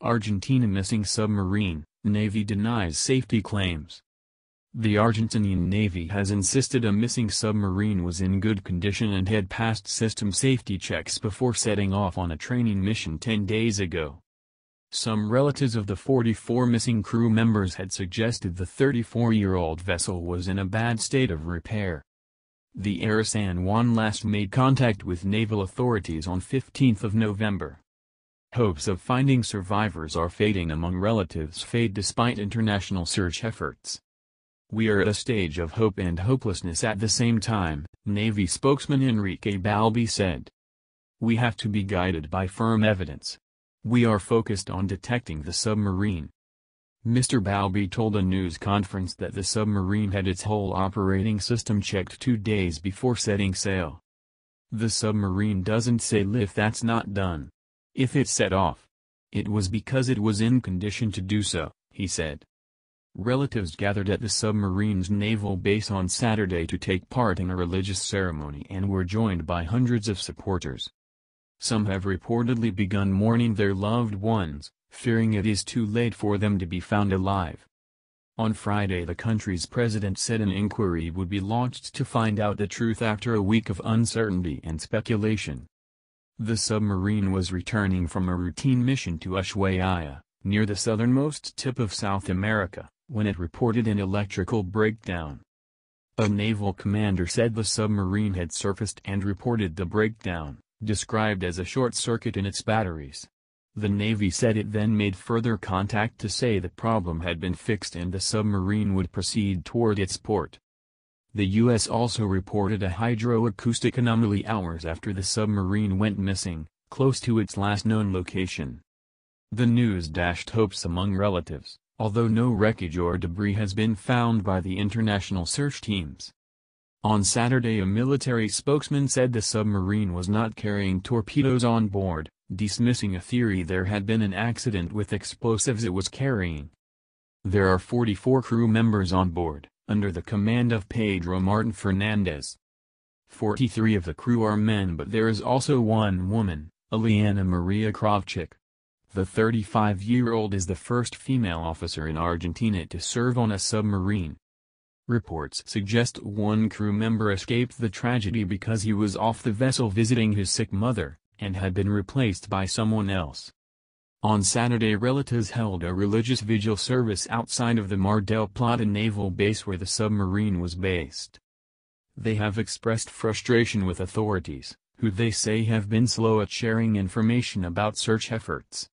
Argentina missing submarine, Navy denies safety claims. The Argentinian Navy has insisted a missing submarine was in good condition and had passed system safety checks before setting off on a training mission 10 days ago. Some relatives of the 44 missing crew members had suggested the 34-year-old vessel was in a bad state of repair. The Air San Juan last made contact with naval authorities on 15 November. Hopes of finding survivors are fading among relatives fade despite international search efforts. "We are at a stage of hope and hopelessness at the same time," Navy spokesman Enrique Balbi said. "We have to be guided by firm evidence. We are focused on detecting the submarine." Mr. Balbi told a news conference that the submarine had its whole operating system checked 2 days before setting sail. "The submarine doesn't sail if that's not done. If it set off, it was because it was in condition to do so," he said. Relatives gathered at the submarine's naval base on Saturday to take part in a religious ceremony and were joined by hundreds of supporters. Some have reportedly begun mourning their loved ones, fearing it is too late for them to be found alive. On Friday the country's president said an inquiry would be launched to find out the truth after a week of uncertainty and speculation. The submarine was returning from a routine mission to Ushuaia, near the southernmost tip of South America, when it reported an electrical breakdown. A naval commander said the submarine had surfaced and reported the breakdown, described as a short circuit in its batteries. The Navy said it then made further contact to say the problem had been fixed and the submarine would proceed toward its port. The U.S. also reported a hydroacoustic anomaly hours after the submarine went missing, close to its last known location. The news dashed hopes among relatives, although no wreckage or debris has been found by the international search teams. On Saturday a military spokesman said the submarine was not carrying torpedoes on board, dismissing a theory there had been an accident with explosives it was carrying. There are 44 crew members on board, under the command of Pedro Martin Fernandez. 43 of the crew are men, but there is also one woman, Eliana Maria Kravchik. The 35-year-old is the first female officer in Argentina to serve on a submarine. Reports suggest one crew member escaped the tragedy because he was off the vessel visiting his sick mother, and had been replaced by someone else. On Saturday relatives held a religious vigil service outside of the Mar del Plata naval base where the submarine was based. They have expressed frustration with authorities, who they say have been slow at sharing information about search efforts.